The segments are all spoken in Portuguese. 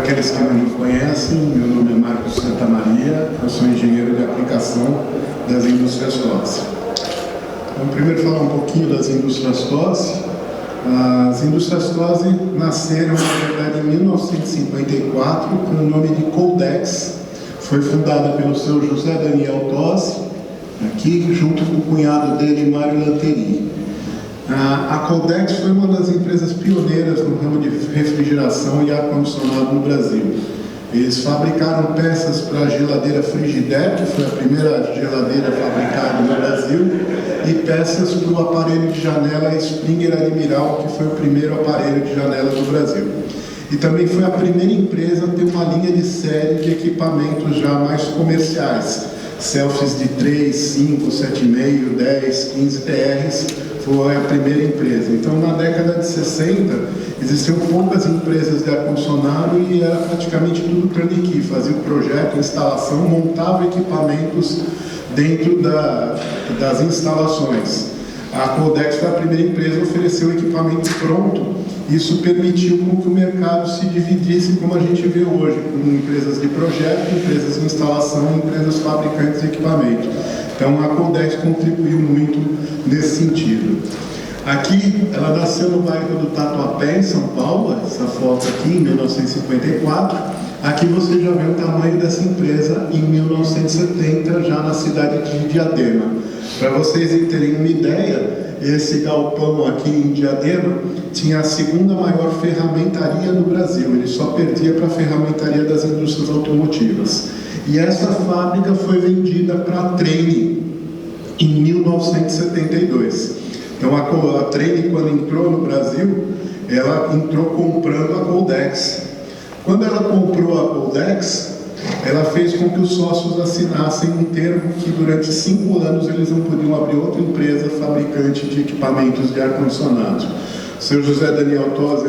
Aqueles que não me conhecem, meu nome é Marcos Santamaria, eu sou engenheiro de aplicação das indústrias TOSS. Vamos primeiro falar um pouquinho das indústrias TOSS. As indústrias TOSS nasceram, na verdade, em 1954 com o nome de Coldex. Foi fundada pelo seu José Daniel TOSS, aqui junto com o cunhado dele, Mário Lanteri. A Coldex foi uma das empresas pioneiras no ramo de refrigeração e ar-condicionado no Brasil. Eles fabricaram peças para a geladeira Frigidaire, que foi a primeira geladeira fabricada no Brasil, e peças para o aparelho de janela Springer Admiral, que foi o primeiro aparelho de janela do Brasil. E também foi a primeira empresa a ter uma linha de série de equipamentos já mais comerciais. Selfies de 3, 5, 7,5, 10, 15 TRs, foi a primeira empresa. Então, na década de 60, existiam poucas empresas de ar-condicionado e era praticamente tudo turnkey. Fazia o projeto, instalação, montava equipamentos dentro das instalações. A Coldex foi a primeira empresa a oferecer o equipamento pronto. Isso permitiu com que o mercado se dividisse, como a gente vê hoje, com empresas de projeto, empresas de instalação e empresas fabricantes de equipamento. Então, a Coldex contribuiu muito nesse sentido. Aqui, ela nasceu no bairro do Tatuapé, em São Paulo, essa foto aqui, em 1954. Aqui você já vê o tamanho dessa empresa em 1970, já na cidade de Diadema. Para vocês terem uma ideia, esse galpão aqui em Diadema tinha a segunda maior ferramentaria no Brasil. Ele só perdia para a ferramentaria das indústrias automotivas. E essa fábrica foi vendida para a Trane em 1972. Então a Trane, quando entrou no Brasil, ela entrou comprando a Coldex. Quando ela comprou a Coldex, ela fez com que os sócios assinassem um termo que durante 5 anos eles não podiam abrir outra empresa fabricante de equipamentos de ar-condicionado. O seu José Daniel TOSS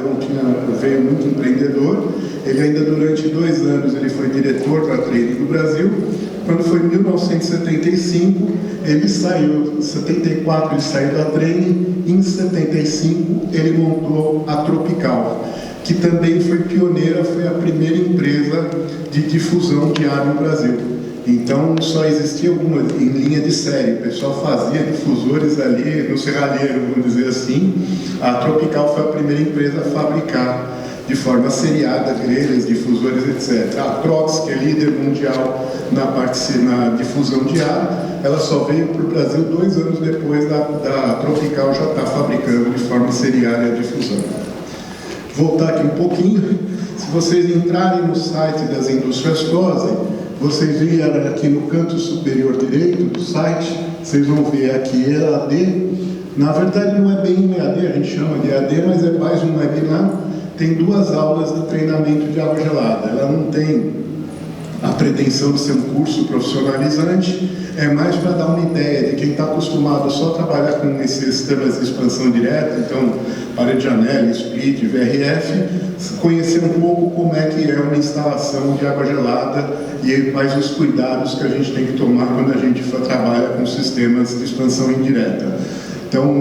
veio muito empreendedor. Ele ainda durante 2 anos ele foi diretor da Trane do Brasil. Quando foi em 1975, ele saiu. Em 74 ele saiu da Trane. Em 75 ele montou a Tropical, que também foi pioneira, foi a primeira empresa de difusão de ar no Brasil. Então, só existia alguma em linha de série. O pessoal fazia difusores ali no serralheiro, vamos dizer assim. A Tropical foi a primeira empresa a fabricar de forma seriada grelhas, difusores, etc. A Trox, que é líder mundial na difusão de ar, ela só veio para o Brasil 2 anos depois da Tropical já estar fabricando de forma seriada a difusão. Voltar aqui um pouquinho. Se vocês entrarem no site das indústrias TOSS, vocês vieram aqui no canto superior direito do site, vocês vão ver aqui EAD. Na verdade não é bem um EAD, a gente chama de EAD, mas é mais um webinar. Tem 2 aulas de treinamento de água gelada. Ela não tem a pretensão de ser um curso profissionalizante, é mais para dar uma ideia de quem está acostumado só a trabalhar com esses sistemas de expansão direta, então parede de janela, split, VRF, conhecer um pouco como é que é uma instalação de água gelada e quais os cuidados que a gente tem que tomar quando a gente trabalha com sistemas de expansão indireta. Então,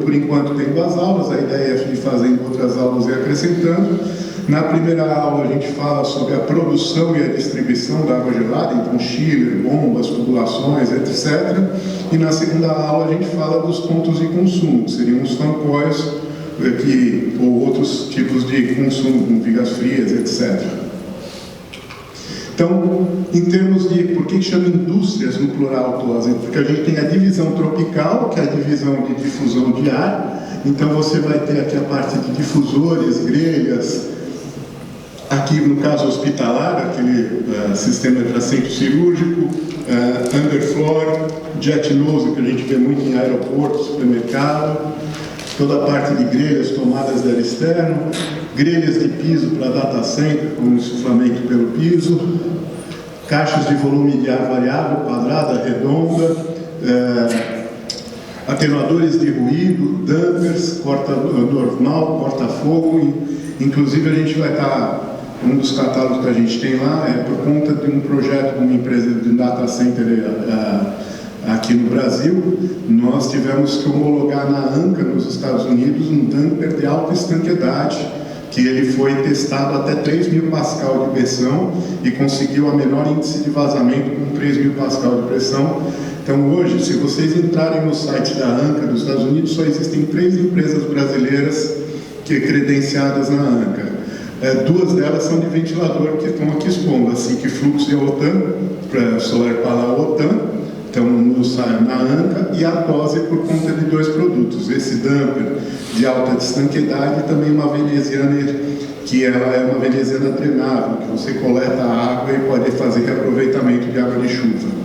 por enquanto tem 2 aulas, a ideia é ir fazendo outras aulas e acrescentando. Na primeira aula a gente fala sobre a produção e a distribuição da água gelada, então chiller, bombas, tubulações, etc. E na segunda aula a gente fala dos pontos de consumo, que seriam os fan coils ou outros tipos de consumo, como vigas frias, etc. Então, em termos de por que chama indústrias no plural TOSS? Porque a gente tem a divisão tropical, que é a divisão de difusão de ar. Então você vai ter aqui a parte de difusores, grelhas, aqui no caso hospitalar, aquele sistema de assento cirúrgico, underfloor, jet nose, que a gente vê muito em aeroporto, supermercado, toda a parte de grelhas, tomadas de ar externo, grelhas de piso para data center, com insuflamento pelo piso, caixas de volume de ar variável, quadrada, redonda, atenuadores de ruído, dampers, corta normal, corta-fogo. Inclusive a gente vai estar, um dos catálogos que a gente tem lá é por conta de um projeto de uma empresa de data center aqui no Brasil. Nós tivemos que homologar na ANCA, nos Estados Unidos, um damper de alta estanqueidade, que ele foi testado até 3.000 pascal de pressão e conseguiu a menor índice de vazamento com 3.000 pascal de pressão. Então hoje, se vocês entrarem no site da ANCA dos Estados Unidos, só existem 3 empresas brasileiras credenciadas na ANCA. 2 delas são de ventilador que estão aqui expondo, a SIC Flux e a OTAN, para Solar Pala Otan, estão na ANCA, e a TOSE por conta de 2 produtos, esse damper de alta estanqueidade e também uma veneziana, que ela é uma veneziana drenável, que você coleta a água e pode fazer reaproveitamento de água de chuva.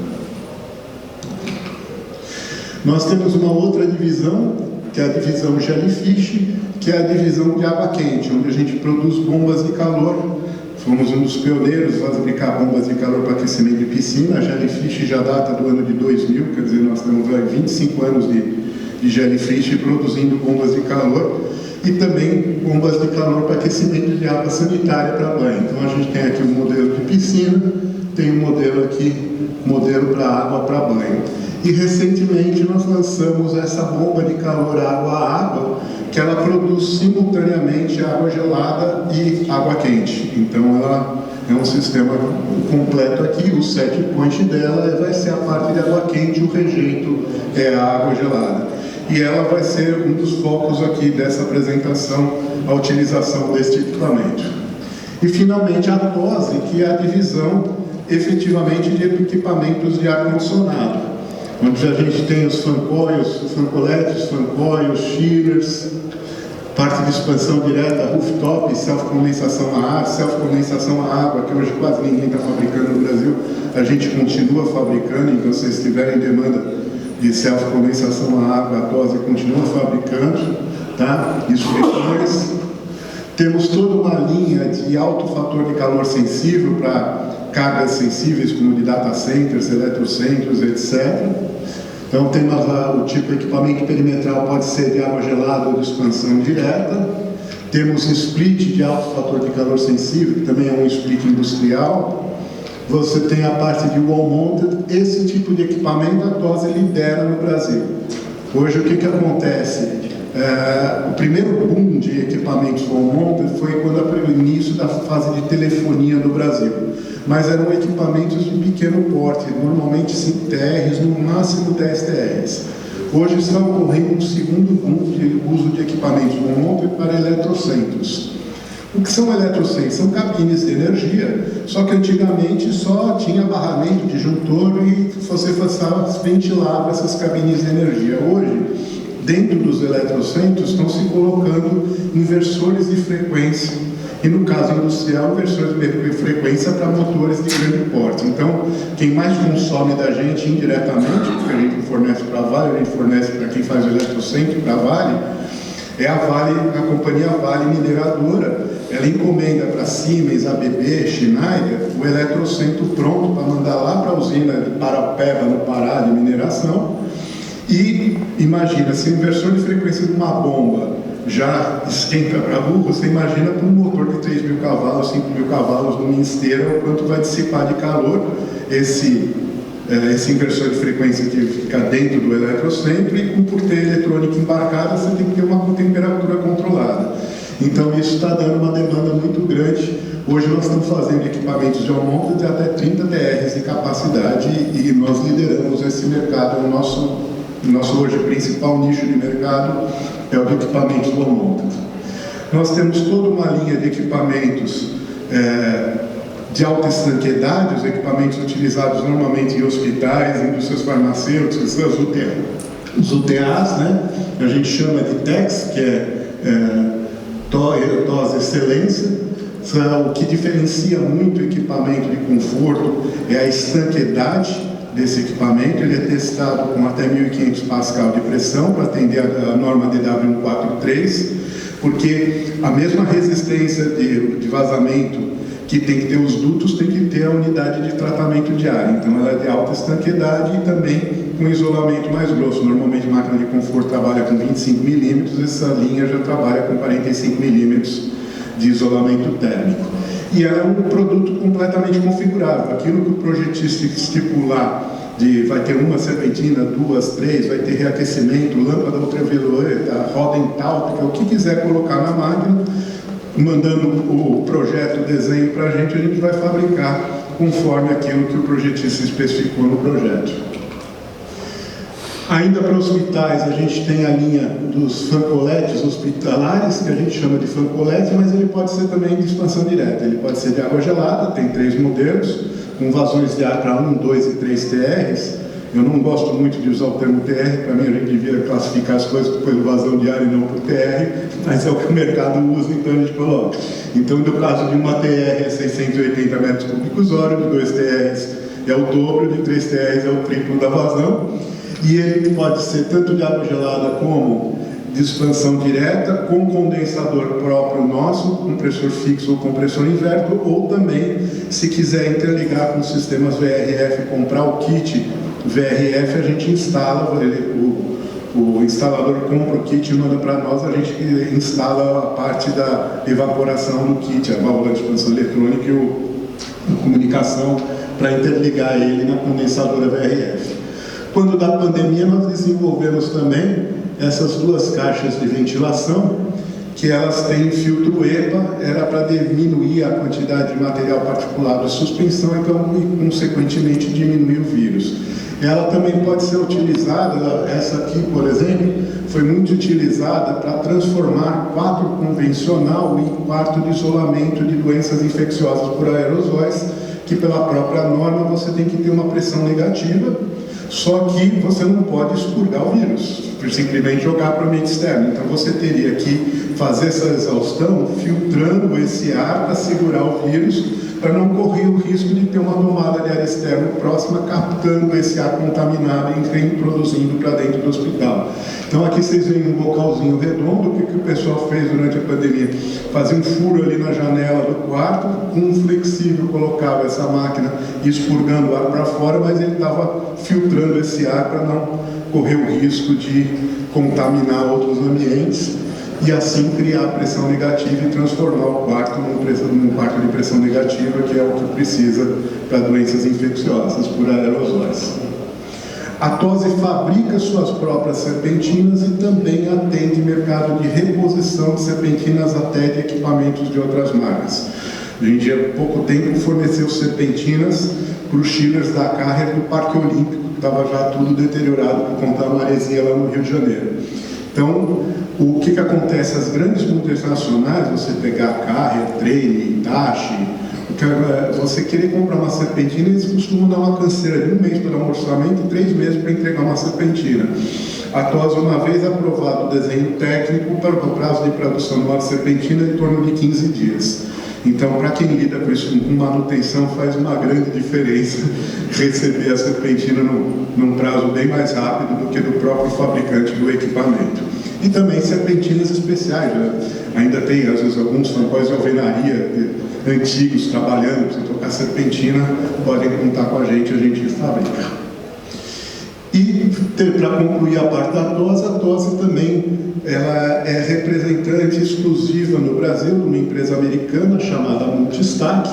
Nós temos uma outra divisão, que é a divisão Jellyfish, que é a divisão de água quente, onde a gente produz bombas de calor. Fomos um dos pioneiros a fabricar bombas de calor para aquecimento de piscina. A Jellyfish já data do ano de 2000, quer dizer, nós temos 25 anos de Jellyfish produzindo bombas de calor e também bombas de calor para aquecimento de água sanitária para banho. Então a gente tem aqui um modelo de piscina, tem um modelo aqui, modelo para água para banho. E recentemente nós lançamos essa bomba de calor água a água, que ela produz simultaneamente água gelada e água quente. Então ela é um sistema completo aqui. O set point dela vai ser a parte de água quente, o rejeito é a água gelada. E ela vai ser um dos focos aqui dessa apresentação, a utilização deste equipamento. E finalmente a TOSE, que é a divisão efetivamente de equipamentos de ar-condicionado, onde a gente tem os fancoletes, fancoils, chillers, parte de expansão direta, rooftop, self-condensação a ar, self-condensação a água, que hoje quase ninguém está fabricando no Brasil, a gente continua fabricando, então se vocês tiverem demanda de self-condensação a água, a TOSE continua fabricando, tá? Isso depois. Temos toda uma linha de alto fator de calor sensível para cargas sensíveis, como de data centers, eletrocentros, etc. Então, temos o tipo de equipamento perimetral, pode ser de água gelada ou de expansão direta. Temos split de alto fator de calor sensível, que também é um split industrial. Você tem a parte de wall mounted. Esse tipo de equipamento a TOSE lidera no Brasil. Hoje, o que acontece? O primeiro boom de equipamentos wall mounted foi quando o início da fase de telefonia no Brasil. Mas eram equipamentos de pequeno porte, normalmente 5 TRs, no máximo 10 TRs. Hoje está ocorrendo um segundo boom de uso de equipamentos wall mounted para eletrocentros. O que são eletrocentros? São cabines de energia, só que antigamente só tinha barramento, disjuntor e você ventilava essas cabines de energia. Hoje, dentro dos eletrocentros, estão se colocando inversores de frequência, e no caso industrial, inversores de frequência para motores de grande porte. Então, quem mais consome da gente indiretamente, porque a gente fornece para a Vale, a gente fornece para quem faz o eletrocentro para a Vale, é a Vale, a companhia Vale Mineradora. Ela encomenda para Siemens, ABB, Schneider, o eletrocentro pronto para mandar lá para a usina de Parapeba, no Pará, de mineração. E imagina, se o inversor de frequência de uma bomba já esquenta para burro, você imagina para um motor de 3.000 cavalos, 5.000 cavalos numa esteira, o quanto vai dissipar de calor esse inversor de frequência que fica dentro do eletrocentro, e por ter eletrônica embarcada, você tem que ter uma temperatura controlada. Então isso está dando uma demanda muito grande. Hoje nós estamos fazendo equipamentos de monta de até 30 TRs de capacidade e nós lideramos esse mercado. O nosso hoje principal nicho de mercado é o de equipamentos low monta. Nós temos toda uma linha de equipamentos de alta estanqueidade, os equipamentos utilizados normalmente em hospitais, indústrias farmacêuticas, os UTAs, né? A gente chama de TEX, que é TOSE Excelência. O que diferencia muito o equipamento de conforto é a estanqueidade desse equipamento. Ele é testado com até 1.500 pascal de pressão para atender a norma DW143, porque a mesma resistência de vazamento que tem que ter os dutos, tem que ter a unidade de tratamento de ar. Então ela é de alta estanqueidade e também com isolamento mais grosso. Normalmente a máquina de conforto trabalha com 25 milímetros, essa linha já trabalha com 45 milímetros de isolamento térmico. E ela é um produto completamente configurável. Aquilo que o projetista estipular, vai ter uma serpentina, 2, 3, vai ter reaquecimento, lâmpada ultravioleta, roda entálpica, o que quiser colocar na máquina, mandando o projeto, o desenho para a gente vai fabricar conforme aquilo que o projetista especificou no projeto. Ainda para hospitais, a gente tem a linha dos fancoletes hospitalares, que a gente chama de fancolete, mas ele pode ser também de expansão direta. Ele pode ser de água gelada, tem 3 modelos, com vazões de ar para 1, 2 e 3 TRs. Eu não gosto muito de usar o termo TR, para mim a gente devia classificar as coisas pelo vazão de ar e não por TR, mas é o que o mercado usa, então a gente coloca. Então, no caso de uma TR é 680 metros cúbicos hora, de 2 TRs é o dobro, de 3 TRs é o triplo da vazão. E ele pode ser tanto de água gelada como de expansão direta, com condensador próprio nosso, compressor fixo ou compressor inverno, ou também, se quiser interligar com sistemas VRF, comprar o kit VRF, a gente instala, o instalador compra o kit e manda para nós, a gente instala a parte da evaporação do kit, a válvula de expansão eletrônica e a comunicação para interligar ele na condensadora VRF. Quando da pandemia, nós desenvolvemos também essas 2 caixas de ventilação, que elas têm filtro EPA, era para diminuir a quantidade de material particulado de suspensão, então, e consequentemente, diminuir o vírus. Ela também pode ser utilizada, essa aqui, por exemplo, foi muito utilizada para transformar quadro convencional em quarto de isolamento de doenças infecciosas por aerosóis, que pela própria norma você tem que ter uma pressão negativa, só que você não pode expurgar o vírus, por simplesmente jogar para o ambiente externo. Então você teria que fazer essa exaustão filtrando esse ar para segurar o vírus, para não correr o risco de ter uma tomada de ar externo próxima, captando esse ar contaminado e reintroduzindo para dentro do hospital. Então aqui vocês veem um localzinho redondo. O que o pessoal fez durante a pandemia? Fazia um furo ali na janela do quarto, com um flexível colocava essa máquina expurgando o ar para fora, mas ele estava filtrando esse ar para não correr o risco de contaminar outros ambientes e assim criar pressão negativa e transformar o quarto num quarto de pressão negativa, que é o que precisa para doenças infecciosas por aerosóis. A TOSE fabrica suas próprias serpentinas e também atende mercado de reposição de serpentinas até de equipamentos de outras marcas. A gente, há pouco tempo, forneceu serpentinas para os chillers da Carrier do Parque Olímpico, que estava já tudo deteriorado por conta da maresia lá no Rio de Janeiro. Então, o que acontece? As grandes multinacionais, você pegar a Carrier, Trane, Hitachi, você querer comprar uma serpentina, eles costumam dar uma canseira de 1 mês para dar um orçamento e 3 meses para entregar uma serpentina. A TOSE, uma vez aprovado o desenho técnico, para o prazo de produção de uma serpentina é em torno de 15 dias. Então, para quem lida com isso com manutenção, faz uma grande diferença receber a serpentina num prazo bem mais rápido do que do próprio fabricante do equipamento. E também serpentinas especiais, né? Ainda tem, às vezes, alguns fancóis de alvenaria antigos trabalhando, se tocar serpentina, podem contar com a gente fabrica. E, para concluir a parte da TOSE também ela é representante exclusiva no Brasil de uma empresa americana chamada Multistack,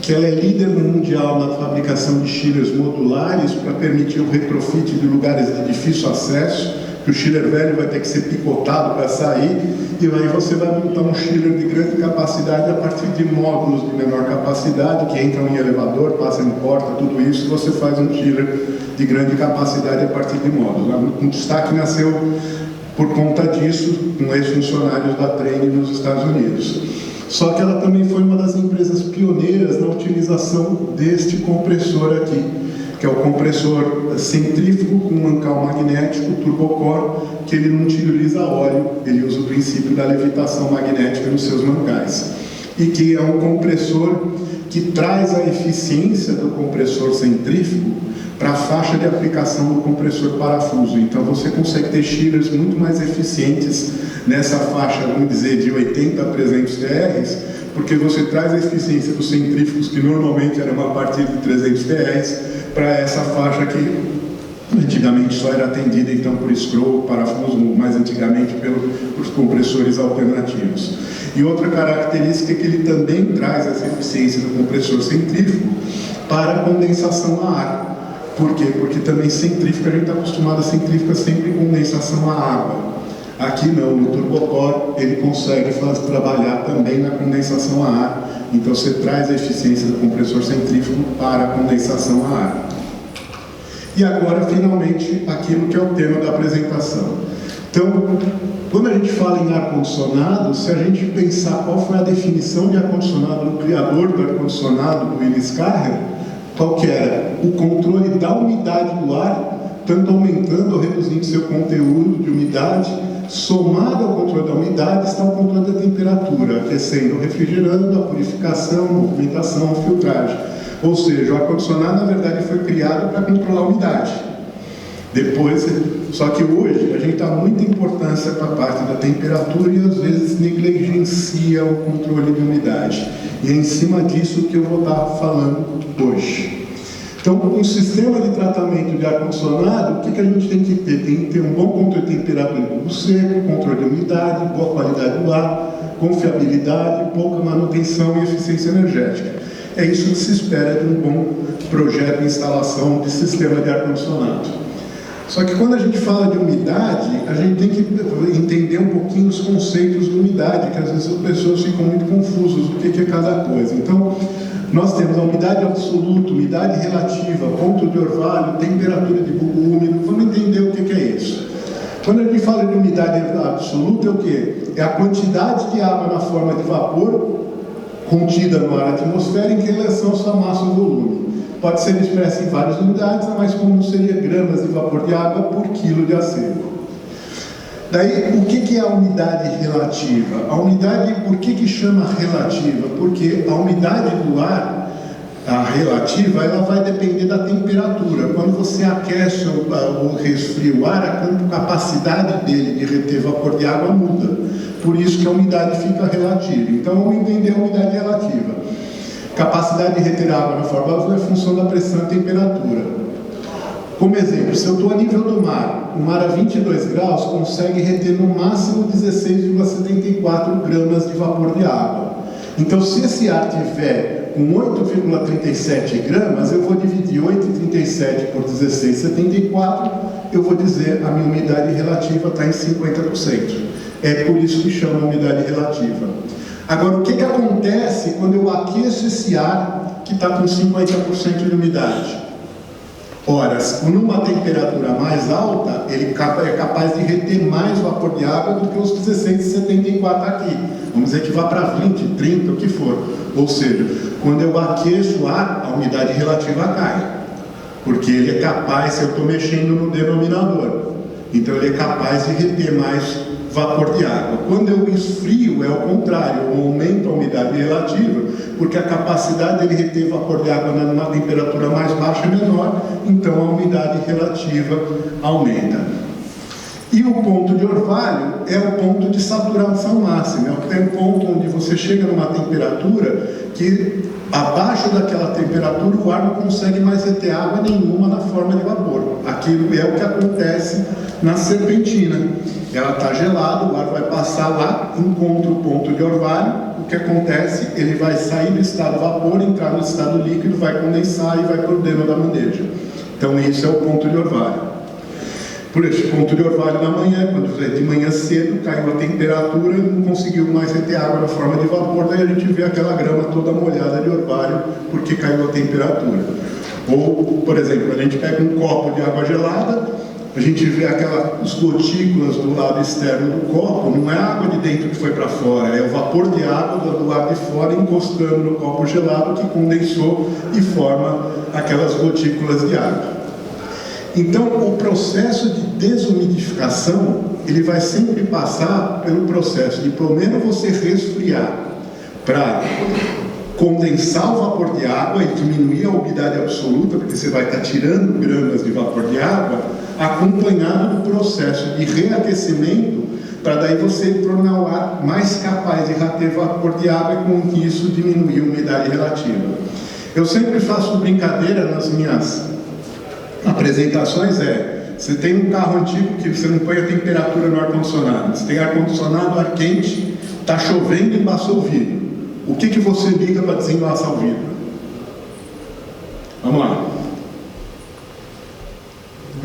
que ela é líder no mundial na fabricação de chillers modulares para permitir o retrofit de lugares de difícil acesso, que o chiller velho vai ter que ser picotado para sair, e aí você vai montar um chiller de grande capacidade a partir de módulos de menor capacidade, que entram em elevador, passam em porta, tudo isso, e você faz um chiller de grande capacidade a partir de módulos. O Destaque nasceu por conta disso, com ex-funcionários da Trane nos Estados Unidos. Só que ela também foi uma das empresas pioneiras na utilização deste compressor aqui, que é o compressor centrífugo com mancal magnético, turbocore, que ele não utiliza óleo, ele usa o princípio da levitação magnética nos seus mancais. E que é um compressor que traz a eficiência do compressor centrífugo para a faixa de aplicação do compressor parafuso. Então você consegue ter chillers muito mais eficientes nessa faixa, vamos dizer, de 80 a 300 TRs, porque você traz a eficiência dos centrífugos, que normalmente eram a partir de 300 TRs, para essa faixa que antigamente só era atendida então por screw, parafuso, mais antigamente pelos compressores alternativos. E outra característica é que ele também traz essa eficiência do compressor centrífugo para a condensação a ar. Por quê? Porque também centrífuga, a gente está acostumado a centrífuga sempre em condensação a água. Aqui não, no turbocore ele consegue trabalhar também na condensação a ar. Então você traz a eficiência do compressor centrífugo para a condensação a ar. E agora, finalmente, aquilo que é o tema da apresentação. Então, quando a gente fala em ar-condicionado, se a gente pensar qual foi a definição de ar-condicionado do criador do ar-condicionado, do Willis Carrer, qual que era? O controle da umidade do ar, tanto aumentando ou reduzindo seu conteúdo de umidade, somado ao controle da umidade está o controle da temperatura, aquecendo, refrigerando, a purificação, a movimentação, a filtragem. Ou seja, o ar-condicionado, na verdade, foi criado para controlar a umidade. Depois, só que hoje a gente dá muita importância para a parte da temperatura e às vezes negligencia o controle de umidade. E é em cima disso que eu vou estar falando hoje. Então, um sistema de tratamento de ar-condicionado, o que a gente tem que ter? Tem que ter um bom controle de temperatura do seco, controle de umidade, boa qualidade do ar, confiabilidade, pouca manutenção e eficiência energética. É isso que se espera de um bom projeto de instalação de sistema de ar-condicionado. Só que quando a gente fala de umidade, a gente tem que entender um pouquinho os conceitos de umidade, que às vezes as pessoas ficam muito confusas do que é cada coisa. Então, nós temos a umidade absoluta, umidade relativa, ponto de orvalho, temperatura de bulbo úmido. Vamos entender o que é isso. Quando a gente fala de umidade absoluta, é o quê? É a quantidade de água na forma de vapor contida no ar atmosférico em relação à sua massa ou volume. Pode ser expressa em várias unidades, a mais comum seria gramas de vapor de água por quilo de ar seco. Daí, o que é a umidade relativa? A umidade, por que chama relativa? Porque a umidade do ar, a relativa, ela vai depender da temperatura. Quando você aquece ou resfria o ar, a capacidade dele de reter vapor de água muda. Por isso que a umidade fica relativa. Então, vamos entender a umidade relativa. Capacidade de reter água na forma azul é função da pressão e temperatura. Como exemplo, se eu estou a nível do mar, o mar a 22 graus consegue reter no máximo 16,74 gramas de vapor de água. Então, se esse ar tiver com 8,37 gramas, eu vou dividir 8,37 por 16,74, eu vou dizer a minha umidade relativa está em 50%. É por isso que chama umidade relativa. Agora, o que acontece quando eu aqueço esse ar que está com 50% de umidade? Ora, numa temperatura mais alta, ele é capaz de reter mais vapor de água do que os 16,74 aqui. Vamos dizer que vá para 20, 30, o que for. Ou seja, quando eu aqueço o ar, a umidade relativa cai. Porque ele é capaz, se eu estou mexendo no denominador, então ele é capaz de reter mais vapor de água. Quando eu esfrio, é o contrário, eu aumento a umidade relativa, porque a capacidade dele reter vapor de água numa temperatura mais baixa é menor, então a umidade relativa aumenta. E o ponto de orvalho é o ponto de saturação máxima, é o ponto onde você chega numa temperatura que, abaixo daquela temperatura, o ar não consegue mais reter água nenhuma na forma de vapor. Aquilo é o que acontece na serpentina. Ela está gelada, o ar vai passar lá, encontra o ponto de orvalho, o que acontece? Ele vai sair do estado vapor, entrar no estado líquido, vai condensar e vai para o dentro da bandeja. Então, isso é o ponto de orvalho. Por esse ponto de orvalho na manhã, quando de manhã cedo caiu a temperatura, não conseguiu mais reter água na forma de vapor, daí a gente vê aquela grama toda molhada de orvalho porque caiu a temperatura. Ou, por exemplo, a gente pega um copo de água gelada, a gente vê aquelas gotículas do lado externo do copo, não é a água de dentro que foi para fora, é o vapor de água do lado de fora encostando no copo gelado que condensou e forma aquelas gotículas de água. Então, o processo de desumidificação, ele vai sempre passar pelo processo de, pelo menos, você resfriar para condensar o vapor de água e diminuir a umidade absoluta, porque você vai estar tirando gramas de vapor de água, acompanhado do processo de reaquecimento, para daí você tornar o ar mais capaz de reter vapor de água e com isso diminuir a umidade relativa. Eu sempre faço brincadeira nas minhas apresentações, você tem um carro antigo que você não põe a temperatura no ar-condicionado, você tem ar-condicionado, ar quente, está chovendo e passou o vidro. O que você liga para desenlaçar o vidro? Vamos lá.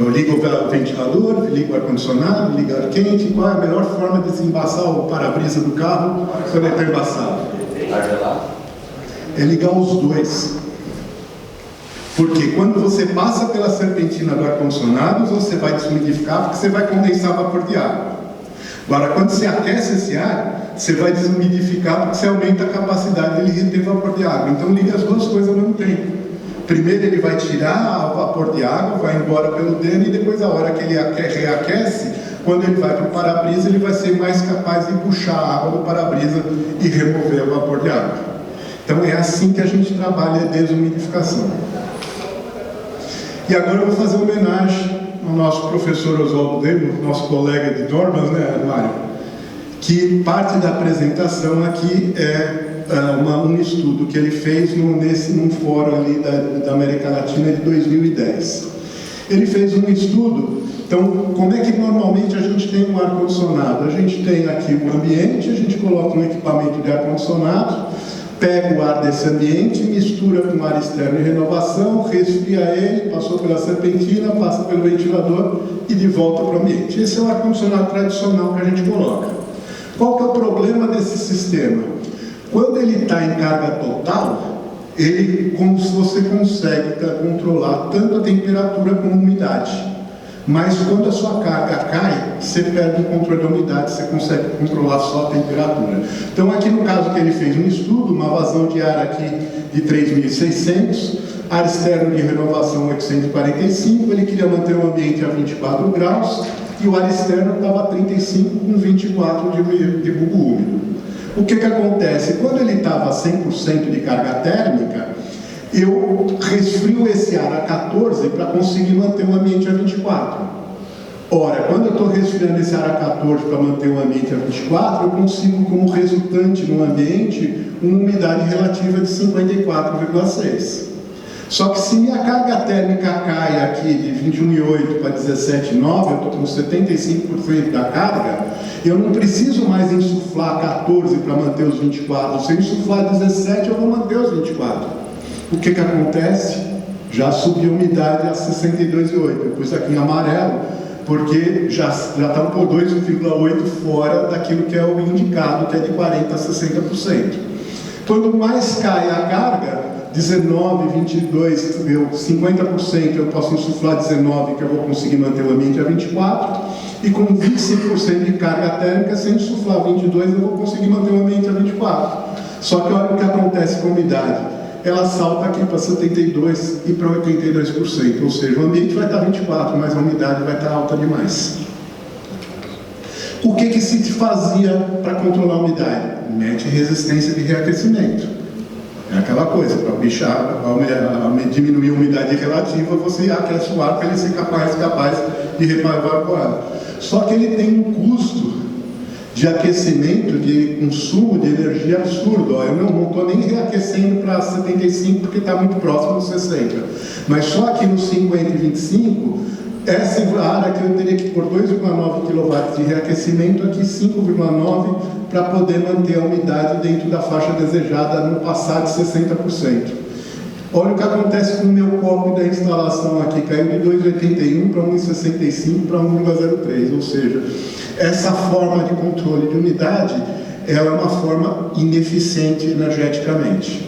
Eu ligo o ventilador, ligo o ar-condicionado, ligo o ar quente. Qual é a melhor forma de desembaçar o para-brisa do carro quando ele está embaçado? É ligar os dois. Porque quando você passa pela serpentina do ar-condicionado, você vai desumidificar, porque você vai condensar vapor de água. Agora, quando você aquece esse ar, você vai desumidificar, porque você aumenta a capacidade dele reter vapor de água. Então, liga as duas coisas ao mesmo tempo. Primeiro ele vai tirar o vapor de água, vai embora pelo dano, e depois, a hora que ele reaquece, quando ele vai para o para-brisa, ele vai ser mais capaz de puxar a água do para-brisa e remover o vapor de água. Então, é assim que a gente trabalha a desumidificação. E agora eu vou fazer homenagem ao nosso professor Oswaldo Demo, nosso colega de normas, né, Mário? Que parte da apresentação aqui é um estudo que ele fez num fórum ali da América Latina de 2010. Ele fez um estudo. Então, como é que normalmente a gente tem um ar-condicionado? A gente tem aqui um ambiente, a gente coloca um equipamento de ar-condicionado, pega o ar desse ambiente, mistura com o ar externo de renovação, resfria ele, passou pela serpentina, passa pelo ventilador e de volta para o ambiente. Esse é o ar-condicionado tradicional que a gente coloca. Qual que é o problema desse sistema? Quando ele está em carga total, você consegue controlar tanto a temperatura como a umidade. Mas quando a sua carga cai, você perde o controle da umidade, você consegue controlar só a temperatura. Então aqui no caso que ele fez um estudo, uma vazão de ar aqui de 3.600, ar externo de renovação 845, ele queria manter o ambiente a 24 graus e o ar externo estava a 35 com 24 de bulbo úmido. O que acontece? Quando ele estava a 100% de carga térmica, eu resfrio esse ar a 14 para conseguir manter o ambiente a 24. Ora, quando eu estou resfriando esse ar a 14 para manter o ambiente a 24, eu consigo, como resultante no ambiente, uma umidade relativa de 54,6. Só que se minha carga térmica cai aqui de 21,8 para 17,9, eu estou com 75% da carga, eu não preciso mais insuflar 14 para manter os 24. Se eu insuflar 17, eu vou manter os 24. O que acontece? Já subiu a umidade a 62,8. Eu pus aqui em amarelo, porque já está por 2,8 fora daquilo que é o indicado, que é de 40% a 60%. Quando mais cai a carga, 19, 22, 50%, eu posso insuflar 19, que eu vou conseguir manter o ambiente a 24, e com 25% de carga térmica, se eu insuflar 22, eu vou conseguir manter o ambiente a 24. Só que olha o que acontece com a umidade. Ela salta aqui para 72% e para 82%, ou seja, o ambiente vai estar 24%, mas a umidade vai estar alta demais. O que se fazia para controlar a umidade? Mete resistência de reaquecimento. É aquela coisa, para diminuir a umidade relativa, você aquece o ar para ele ser capaz de evapoar. Só que ele tem um custo de aquecimento, de consumo de energia absurdo. Eu não estou nem reaquecendo para 75 porque está muito próximo dos 60. Mas só aqui nos 50 e 25, essa área aqui eu teria que pôr 2,9 kW de reaquecimento, aqui 5,9 para poder manter a umidade dentro da faixa desejada, não passar de 60%. Olha o que acontece com o meu copo da instalação aqui, caiu de 2,81 para 1,65 para 1,03, ou seja, essa forma de controle de umidade, ela é uma forma ineficiente energeticamente.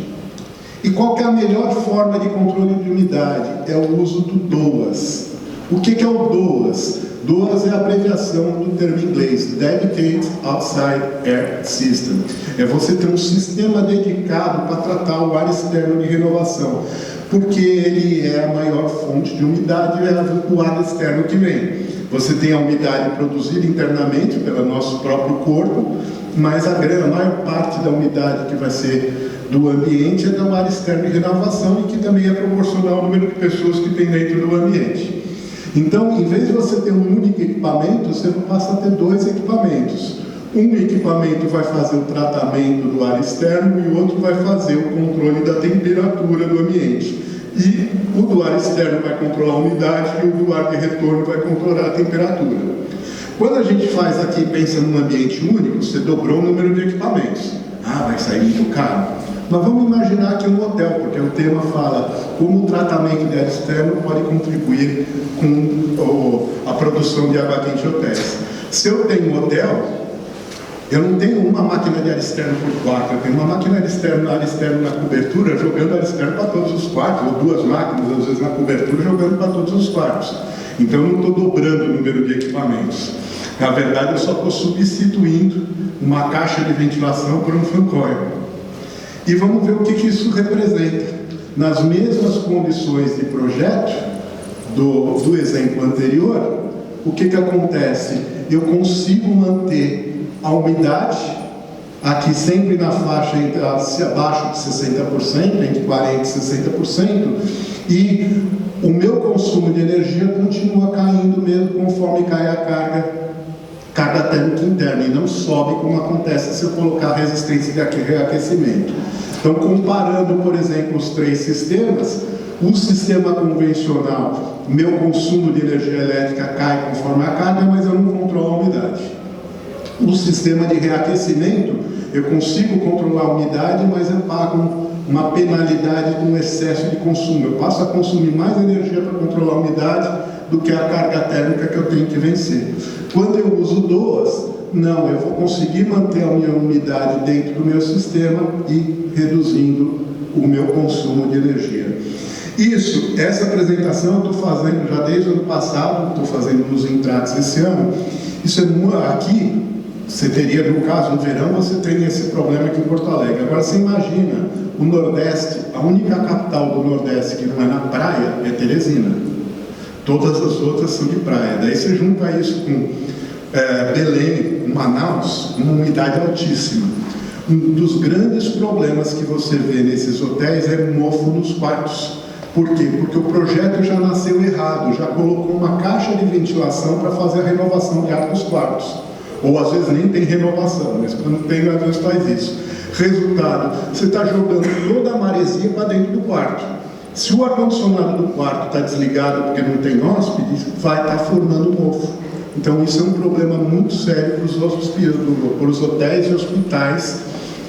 E qual que é a melhor forma de controle de umidade? É o uso do DOAS. O que é o DOAS? DOAS é a abreviação do termo em inglês, Dedicated Outside Air System. É você ter um sistema dedicado para tratar o ar externo de renovação, porque ele é a maior fonte de umidade, é o ar externo que vem. Você tem a umidade produzida internamente pelo nosso próprio corpo, mas a maior parte da umidade que vai ser do ambiente é do ar externo de renovação e que também é proporcional ao número de pessoas que tem dentro do ambiente. Então, em vez de você ter um único equipamento, você passa a ter dois equipamentos. Um equipamento vai fazer o tratamento do ar externo e o outro vai fazer o controle da temperatura do ambiente. E o do ar externo vai controlar a umidade e o do ar de retorno vai controlar a temperatura. Quando a gente faz aqui, pensa num ambiente único, você dobrou o número de equipamentos. Vai sair muito caro. Mas vamos imaginar que é um hotel, porque o tema fala como o tratamento de ar externo pode contribuir com a produção de água quente em hotéis. Se eu tenho um hotel, eu não tenho uma máquina de ar externo por quarto, eu tenho uma máquina de ar externo na cobertura, jogando ar externo para todos os quartos, ou duas máquinas, às vezes, na cobertura, jogando para todos os quartos. Então, eu não estou dobrando o número de equipamentos. Na verdade, eu só estou substituindo uma caixa de ventilação por um fan coil. E vamos ver o que isso representa. Nas mesmas condições de projeto do exemplo anterior, o que acontece? Eu consigo manter a umidade, aqui sempre na faixa abaixo de 60%, entre 40% e 60%, e o meu consumo de energia continua caindo mesmo conforme cai a carga térmica interna, e não sobe como acontece se eu colocar resistência de reaquecimento. Então, comparando, por exemplo, os três sistemas, o sistema convencional, meu consumo de energia elétrica cai conforme a carga, mas eu não controlo a umidade. O sistema de reaquecimento, eu consigo controlar a umidade, mas eu pago uma penalidade com excesso de consumo. Eu passo a consumir mais energia para controlar a umidade do que a carga térmica que eu tenho que vencer. Quando eu uso DOAS, não, eu vou conseguir manter a minha umidade dentro do meu sistema e reduzindo o meu consumo de energia. Essa apresentação eu estou fazendo já desde o ano passado, estou fazendo nos Intrates esse ano. Isso é aqui. Você teria, no caso, no verão, você teria esse problema aqui em Porto Alegre. Agora, você imagina o Nordeste, a única capital do Nordeste que não é na praia é Teresina. Todas as outras são de praia. Daí você junta isso com Belém, Manaus, uma umidade altíssima. Um dos grandes problemas que você vê nesses hotéis é mofo nos quartos. Por quê? Porque o projeto já nasceu errado, já colocou uma caixa de ventilação para fazer a renovação de ar dos quartos. Ou às vezes nem tem renovação, mas quando tem, às vezes faz isso. Resultado, você está jogando toda a maresia para dentro do quarto. Se o ar-condicionado do quarto está desligado porque não tem hóspedes, vai estar formando mofo. Então isso é um problema muito sério para os hotéis e hospitais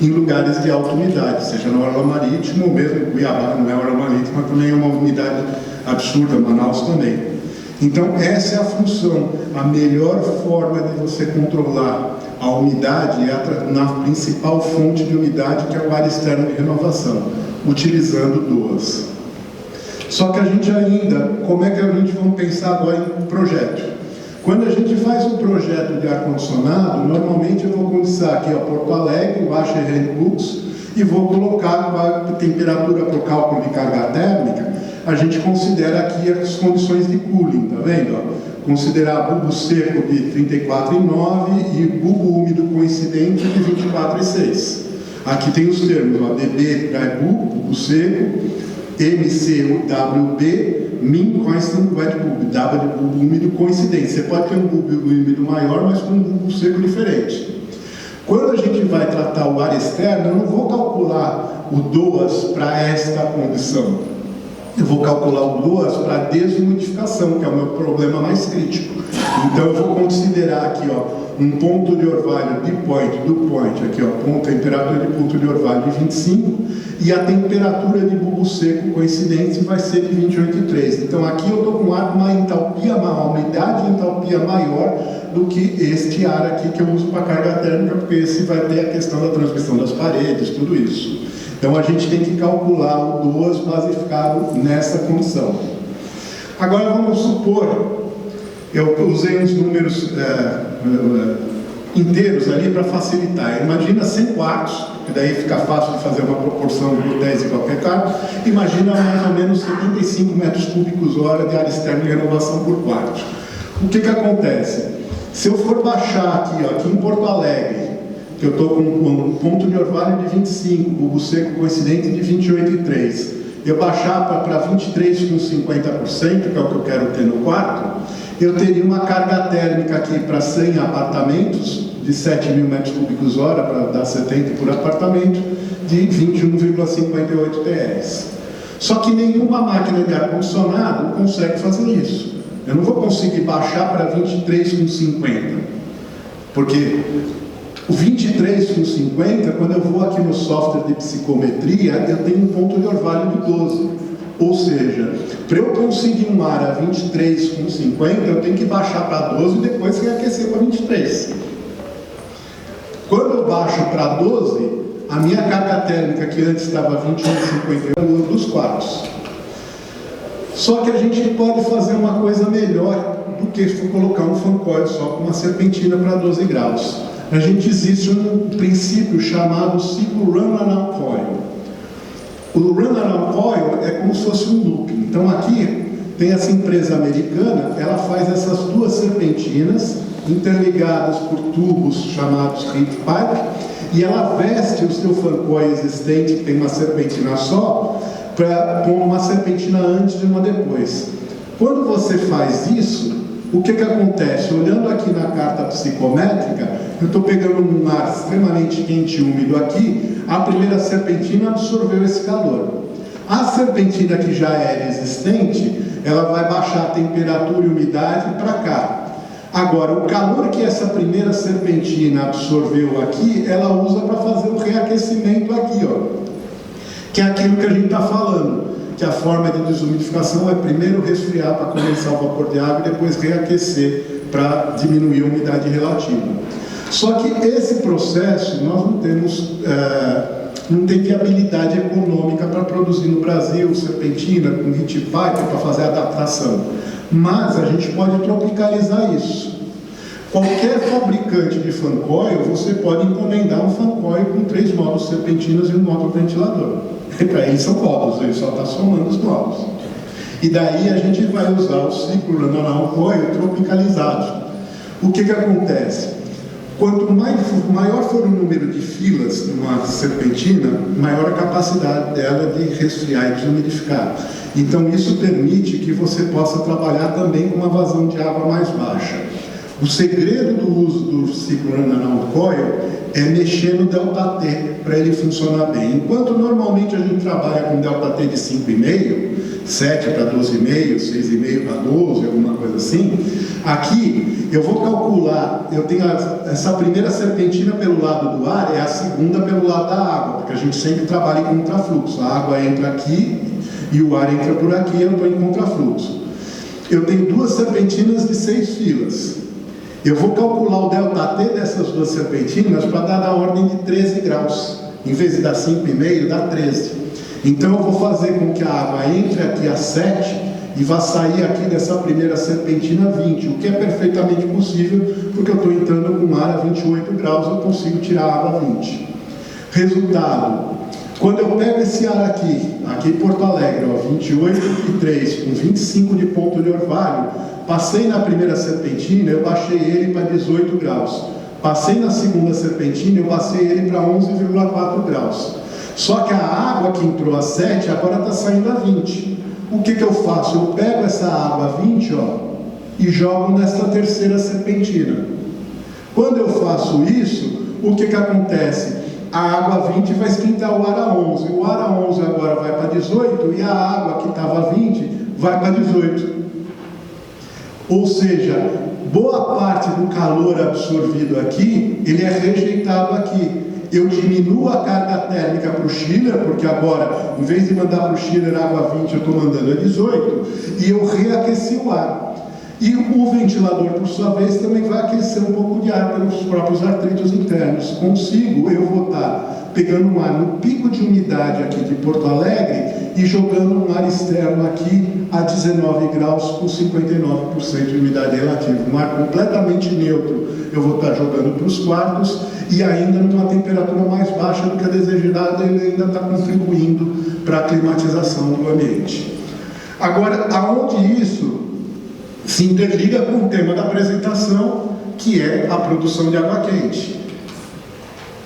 em lugares de alta umidade, seja na orla marítima ou mesmo Cuiabá, não é orla marítima, também é uma umidade absurda, Manaus também. Então, essa é a função. A melhor forma de você controlar a umidade é na principal fonte de umidade, que é o ar externo de renovação, utilizando DOAS. Só que a gente ainda, como é que a gente vai pensar agora em projeto? Quando a gente faz um projeto de ar-condicionado, normalmente eu vou começar aqui a Porto Alegre, baixa Handbooks, e vou colocar a temperatura para o cálculo de carga térmica. A gente considera aqui as condições de cooling, tá vendo? Considerar bulbo seco de 34,9 e bulbo úmido coincidente de 24,6. Aqui tem os termos, DB dry bulbo seco, MCWB, Mean Constant Wet Bulb, W de bulbo úmido coincidente. Você pode ter um bulbo úmido maior, mas com um bulbo seco diferente. Quando a gente vai tratar o ar externo, eu não vou calcular o DOAS para esta condição. Eu vou calcular o DOAS para desumidificação, que é o meu problema mais crítico. Então eu vou considerar aqui, um ponto de orvalho de point, aqui, temperatura de ponto de orvalho de 25, e a temperatura de bulbo seco coincidente vai ser de 28,3. Então aqui eu estou com uma entalpia, uma umidade de entalpia maior do que este ar aqui que eu uso para carga térmica, porque esse vai ter a questão da transmissão das paredes, tudo isso. Então a gente tem que calcular o DOAS basificado nessa condição. Agora vamos supor, eu usei uns números inteiros ali para facilitar. Imagina 100 quartos, que daí fica fácil de fazer uma proporção de hotéis em qualquer carro. Imagina mais ou menos 75 metros cúbicos hora de ar externo de renovação por quarto. O que acontece? Se eu for baixar aqui em Porto Alegre, que eu estou com um ponto de orvalho de 25, bulbo seco coincidente de 28,3, eu baixar para 23,50%, que é o que eu quero ter no quarto, eu teria uma carga térmica aqui para 100 apartamentos, de 7.000 metros cúbicos hora, para dar 70 por apartamento, de 21,58 TS. Só que nenhuma máquina de ar-condicionado consegue fazer isso. Eu não vou conseguir baixar para 23,50, porque o 23,50, quando eu vou aqui no software de psicometria, eu tenho um ponto de orvalho de 12. Ou seja, para eu conseguir um ar a 23,50, eu tenho que baixar para 12 e depois reaquecer para 23. Quando eu baixo para 12, a minha carga térmica, que antes estava 21,50, eu mudo dos quartos. Só que a gente pode fazer uma coisa melhor do que colocar um fan coil só com uma serpentina para 12 graus. Existe um princípio chamado ciclo run-around coil. O run-around coil é como se fosse um looping. Então aqui tem essa empresa americana, ela faz essas duas serpentinas interligadas por tubos chamados heat pipe, e ela veste o seu fan coil existente, que tem uma serpentina só, com uma serpentina antes e uma depois. Quando você faz isso, o que acontece? Olhando aqui na carta psicométrica, eu estou pegando um ar extremamente quente e úmido aqui, a primeira serpentina absorveu esse calor. A serpentina que já era existente, ela vai baixar a temperatura e umidade para cá. Agora, o calor que essa primeira serpentina absorveu aqui, ela usa para fazer o reaquecimento aqui, ó. Que é aquilo que a gente está falando, que a forma de desumidificação é primeiro resfriar para condensar o vapor de água e depois reaquecer para diminuir a umidade relativa. Só que esse processo nós não temos, não tem viabilidade econômica para produzir no Brasil serpentina com heat pipe para fazer a adaptação. Mas a gente pode tropicalizar isso. Qualquer fabricante de fan coil, você pode encomendar um fan coil com 3 módulos serpentinas e um módulo ventilador. Para eles são módulos, ele só está somando os módulos. E daí a gente vai usar o ciclo run-around coil tropicalizado. O que acontece? Quanto maior for o número de filas numa serpentina, maior a capacidade dela de resfriar e desumidificar. Então isso permite que você possa trabalhar também com uma vazão de água mais baixa. O segredo do uso do ciclo run-around coil é mexer no ΔT para ele funcionar bem. Enquanto normalmente a gente trabalha com ΔT de 5,5, 7 para 12,5, 6,5 para 12, alguma coisa assim, aqui eu vou calcular, eu tenho essa primeira serpentina pelo lado do ar, é a segunda pelo lado da água, porque a gente sempre trabalha em contrafluxo. A água entra aqui e o ar entra por aqui, eu estou em contrafluxo. Eu tenho 2 serpentinas de 6 filas. Eu vou calcular o ΔT dessas 2 serpentinas para dar na ordem de 13 graus. Em vez de dar 5,5, dá 13. Então eu vou fazer com que a água entre aqui a 7 e vá sair aqui dessa primeira serpentina 20, o que é perfeitamente possível, porque eu estou entrando com ar a 28 graus, eu consigo tirar a água a 20. Resultado, quando eu pego esse ar aqui em Porto Alegre, ó, 28,3, com 25 de ponto de orvalho, passei na primeira serpentina, eu baixei ele para 18 graus. Passei na segunda serpentina, eu baixei ele para 11,4 graus. Só que a água que entrou a 7, agora está saindo a 20. O que eu faço? Eu pego essa água a 20, ó, e jogo nessa terceira serpentina. Quando eu faço isso, o que acontece? A água 20 vai esquentar o ar a 11. O ar a 11 agora vai para 18 e a água que estava a 20 vai para 18. Ou seja, boa parte do calor absorvido aqui, ele é rejeitado aqui. Eu diminuo a carga térmica para o chiller, porque agora, em vez de mandar para o chiller água 20, eu estou mandando a 18, e eu reaqueci o ar. E o ventilador, por sua vez, também vai aquecer um pouco de ar pelos próprios atritos internos. Eu vou estar pegando um ar no pico de umidade aqui de Porto Alegre e jogando um ar externo aqui a 19 graus com 59% de umidade relativa. Um ar completamente neutro eu vou estar jogando para os quartos e ainda numa temperatura mais baixa do que a desejada, ele ainda está contribuindo para a climatização do ambiente. Agora, aonde isso se interliga com o tema da apresentação, que é a produção de água quente.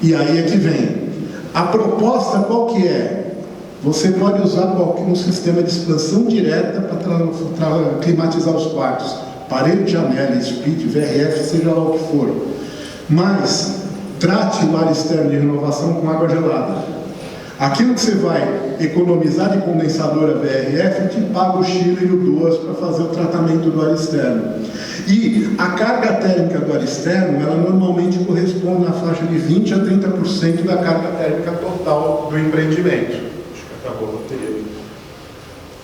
E aí é que vem. A proposta qual que é? Você pode usar um sistema de expansão direta para climatizar os quartos. Parede, janela, split, VRF, seja lá o que for. Mas trate o ar externo de renovação com água gelada. Aquilo que você vai economizar de condensadora VRF, te paga o chiller e o DOAS para fazer o tratamento do ar externo. E a carga térmica do ar externo, ela normalmente corresponde na faixa de 20% a 30% da carga térmica total do empreendimento. Acho que acabou a bateria.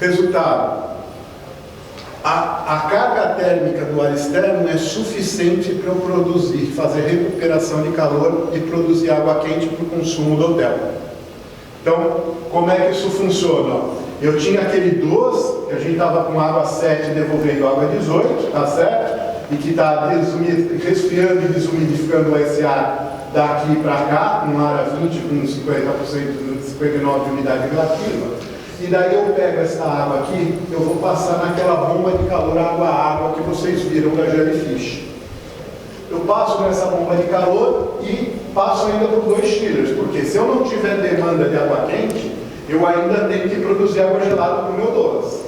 Resultado: a carga térmica do ar externo é suficiente para eu produzir, fazer recuperação de calor e produzir água quente para o consumo do hotel. Então, como é que isso funciona? Eu tinha aquele 12, que a gente estava com água 7 devolvendo água 18, tá certo? E que está resfriando e desumidificando esse ar daqui para cá, com ar a 20, com 50%, 59% de umidade relativa. E daí eu pego essa água aqui, eu vou passar naquela bomba de calor água-água que vocês viram da Jellyfish. Eu passo nessa bomba de calor e passo ainda por 2 chillers, porque se eu não tiver demanda de água quente, eu ainda tenho que produzir água gelada para o meu 12.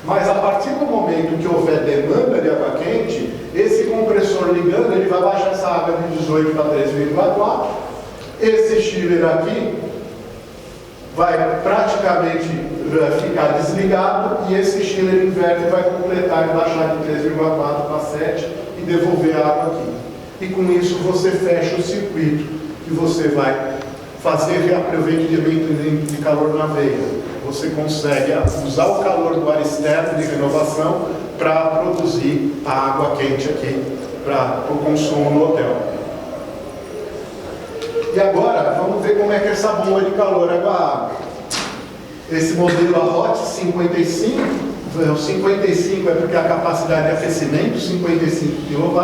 Mas a partir do momento que houver demanda de água quente, esse compressor ligando, ele vai baixar essa água de 18 para 13,4. Esse chiller aqui vai praticamente ficar desligado e esse chiller inverter vai completar e baixar de 3,4 para 7 e devolver a água aqui. E com isso você fecha o circuito e você vai fazer reaproveitamento de calor na veia. Você consegue usar o calor do ar externo de renovação para produzir a água quente aqui para o consumo no hotel. E agora vamos ver como é que é essa bomba de calor água-água. Esse modelo a Hot 55, o 55 é porque a capacidade de aquecimento 55 kW,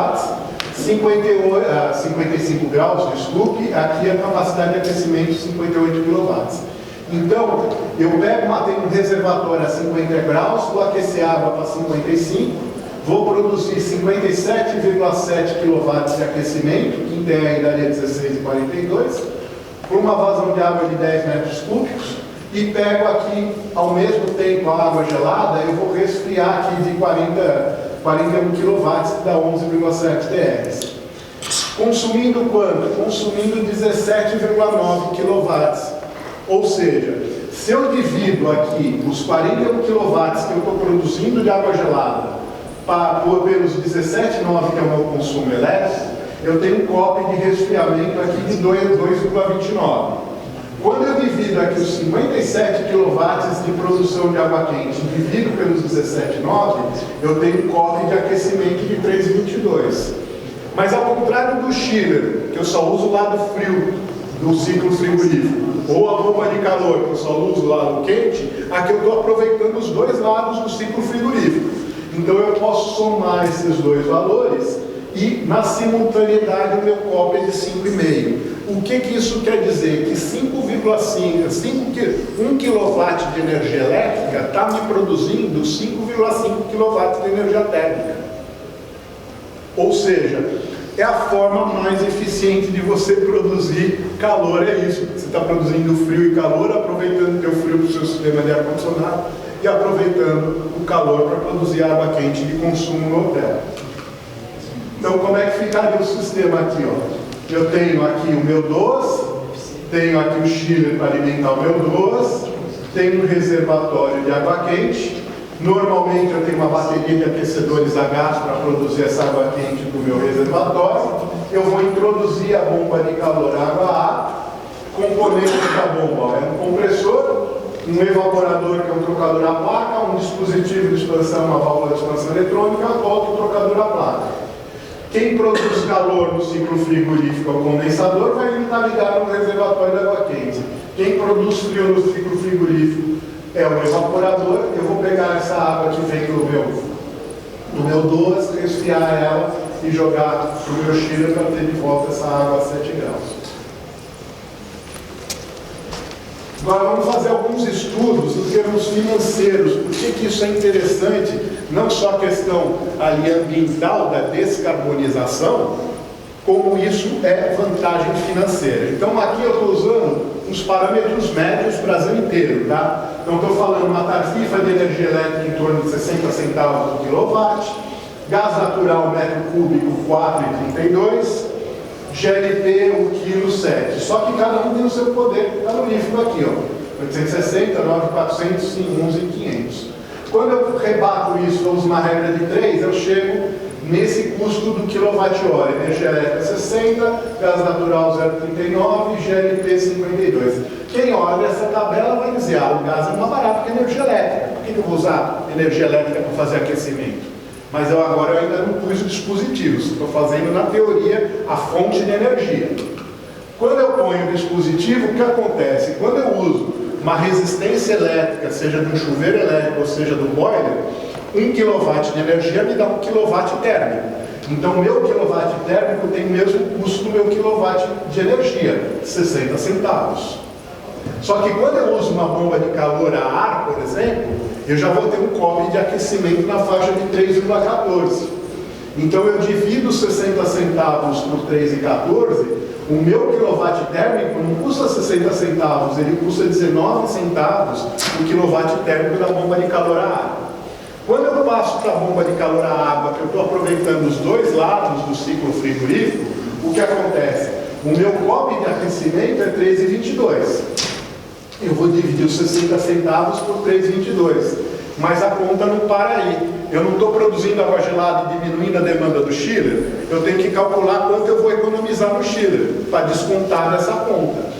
55 graus, desculpe, aqui a capacidade de aquecimento 58 kW. Então, eu tenho um reservatório a 50 graus, vou aquecer a água para 55, vou produzir 57,7 kW de aquecimento, que em TR daria 16,42, por uma vazão de água de 10 metros cúbicos, e pego aqui, ao mesmo tempo, a água gelada, eu vou resfriar aqui de 41 kW, dá 11,7 TR. Consumindo quanto? Consumindo 17,9 kW. Ou seja, se eu divido aqui os 41 kW que eu estou produzindo de água gelada pelos 17,9 que é o meu consumo elétrico, eu tenho um COP de resfriamento aqui de 2,29. Quando eu divido aqui os 57 kW de produção de água quente, divido pelos 17,9, eu tenho um COP de aquecimento de 3,22. Mas ao contrário do chiller, que eu só uso o lado frio do ciclo frigorífico, ou a bomba de calor, que eu só uso o lado quente, aqui eu estou aproveitando os dois lados do ciclo frigorífico. Então eu posso somar esses dois valores e, na simultaneidade, o meu COP é de 5,5. O que isso quer dizer? Que 1 kW de energia elétrica está me produzindo 5,5 kW de energia térmica. Ou seja, é a forma mais eficiente de você produzir calor, é isso. Você está produzindo frio e calor, aproveitando o teu frio para o seu sistema de ar-condicionado e aproveitando o calor para produzir água quente de consumo no hotel. Então, como é que ficaria o sistema aqui? Eu tenho aqui o meu DOS, tenho aqui o chiller para alimentar o meu DOS, tenho um reservatório de água quente. Normalmente eu tenho uma bateria de aquecedores a gás para produzir essa água quente do meu reservatório. Eu vou introduzir a bomba de calor água-água. Componentes da bomba é um compressor, um evaporador que é um trocador à placa, um dispositivo de expansão, uma válvula de expansão eletrônica, volta o trocador à placa. Quem produz calor no ciclo frigorífico é o condensador, vai estar ligado no reservatório de água quente. Quem produz frio no ciclo frigorífico é o evaporador. Eu vou pegar essa água que vem do meu DOS, resfriar ela e jogar para o meu chiller para ter de volta essa água a 7 graus. Agora vamos fazer alguns estudos em termos financeiros. Por que isso é interessante? Não só a questão ali ambiental da descarbonização, como isso é vantagem financeira. Então aqui eu estou usando uns parâmetros médios para o Brasil inteiro, tá? Então estou falando uma tarifa de energia elétrica em torno de 60 centavos por quilowatt, gás natural metro cúbico 4,32, GLP 1 kg 7. Só que cada um tem o seu poder calorífico aqui, 860, 9,400 e 11,500. Quando eu rebato isso, eu uso uma regra de 3, eu chego nesse custo do quilowatt-hora. Energia elétrica 60, gás natural 0,39, GLP 52. Quem olha essa tabela vai dizer, o gás é mais barato que a energia elétrica, que eu vou usar energia elétrica para fazer aquecimento? Mas agora eu ainda não pus o dispositivo, estou fazendo na teoria a fonte de energia. Quando eu ponho o dispositivo, o que acontece? Quando eu uso uma resistência elétrica, seja de um chuveiro elétrico ou seja do boiler, 1 kW de energia me dá 1 kW térmico. Então o meu quilowatt térmico tem o mesmo custo do meu quilowatt de energia, 60 centavos. Só que quando eu uso uma bomba de calor a ar, por exemplo, eu já vou ter um COB de aquecimento na faixa de 3,14. Então eu divido 60 centavos por 3,14, o meu quilowatt térmico não custa 60 centavos, ele custa 19 centavos o quilowatt térmico da bomba de calor a ar. Quando eu passo para a bomba de calor a água, que eu estou aproveitando os dois lados do ciclo frigorífico, o que acontece? O meu COB de aquecimento é 3,22. Eu vou dividir os 60 centavos por 3,22. Mas a conta não para aí. Eu não estou produzindo água gelada e diminuindo a demanda do chiller. Eu tenho que calcular quanto eu vou economizar no chiller, para descontar dessa conta.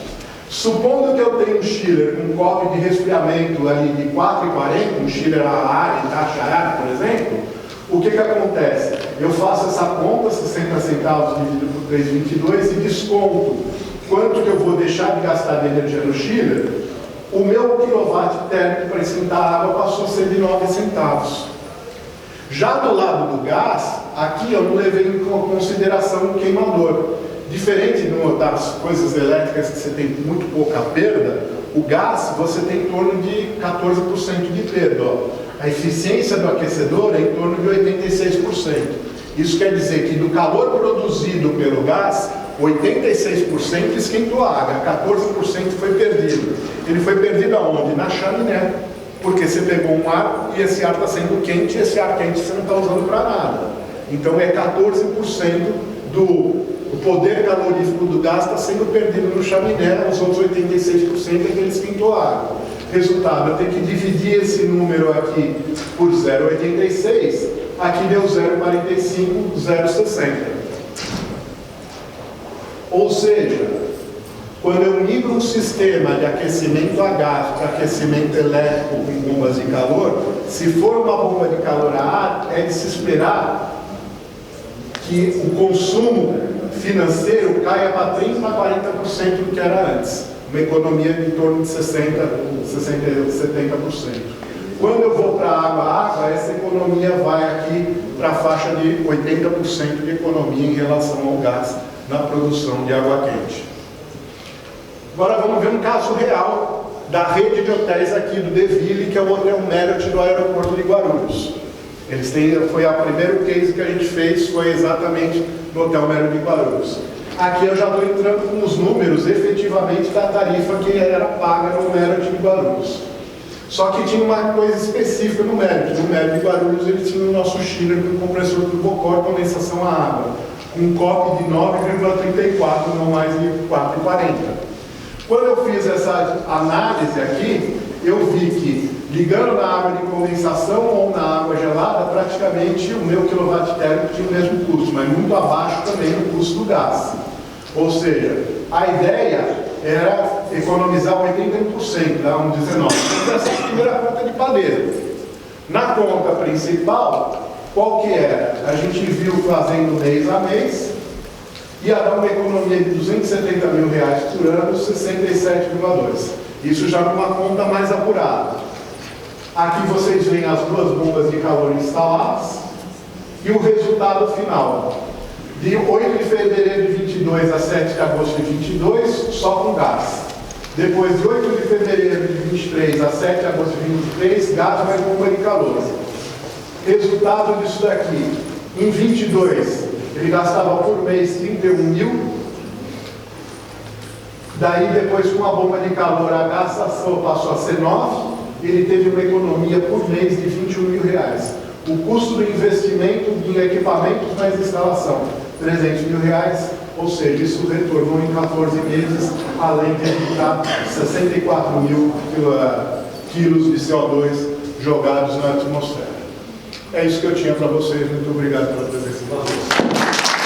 Supondo que eu tenho um chiller com um COB de resfriamento ali de 4,40, um chiller a ar e taxa a ar, por exemplo, o que acontece? Eu faço essa conta, 60 centavos dividido por 3,22 e desconto quanto que eu vou deixar de gastar de energia no chiller. O meu quilowatt térmico para esquentar a água passou a ser de 9 centavos. Já do lado do gás, aqui eu não levei em consideração o queimador. Diferente das coisas elétricas que você tem muito pouca perda, o gás você tem em torno de 14% de perda. Ó. A eficiência do aquecedor é em torno de 86%. Isso quer dizer que do calor produzido pelo gás, 86% esquentou a água, 14% foi perdido. Ele foi perdido aonde? Na chaminé. Porque você pegou um ar e esse ar está sendo quente e esse ar quente você não está usando para nada. Então é 14% do poder calorífico do gás está sendo perdido no chaminé, os outros 86% é que ele esquentou a água. Resultado, eu tenho que dividir esse número aqui por 0,86, aqui deu 0,45, 0,60. Ou seja, quando eu migro um sistema de aquecimento a gás para aquecimento elétrico com bombas de calor, se for uma bomba de calor a ar, é de se esperar que o consumo financeiro caia para 30% a 40% do que era antes. Uma economia de em torno de 60%, 70%. Quando eu vou para água, essa economia vai aqui para a faixa de 80% de economia em relação ao gás na produção de água quente. Agora vamos ver um caso real da rede de hotéis aqui do Deville, que é o Hotel Merit do aeroporto de Guarulhos. Foi o primeiro case que a gente fez, foi exatamente no Hotel Merit de Guarulhos. Aqui eu já estou entrando com os números efetivamente da tarifa que era paga no Merit de Guarulhos. Só que tinha uma coisa específica no Merit. No Merit de Guarulhos ele tinha o nosso chiller com compressor turbocor, condensação a água, com um COP de 9,34, não mais de 4,40. Quando eu fiz essa análise aqui, eu vi que ligando na água de condensação ou na água gelada, praticamente o meu quilowatt térmico tinha o mesmo custo, mas muito abaixo também do custo do gás. Ou seja, a ideia era economizar 81%, dá um 19%. Então, essa é a primeira conta de padeiro. Na conta principal, qual que era? A gente viu fazendo mês a mês, ia dar uma economia de R$270 mil por ano, 67,2. Isso já numa conta mais apurada. Aqui vocês veem as duas bombas de calor instaladas e o resultado final. De 8 de fevereiro de 22 a 7 de agosto de 22, só com gás. Depois de 8 de fevereiro de 23 a 7 de agosto de 23, gás mais bomba de calor. Resultado disso daqui, em 22, ele gastava por mês 31 mil. Daí depois com a bomba de calor a gastação passou a ser 9, ele teve uma economia por mês de R$21 mil. O custo do investimento em equipamentos mais instalação, R$300 mil, ou seja, isso retornou em 14 meses, além de evitar 64 mil quilos de CO2 jogados na atmosfera. É isso que eu tinha para vocês, muito obrigado pela presença de vocês.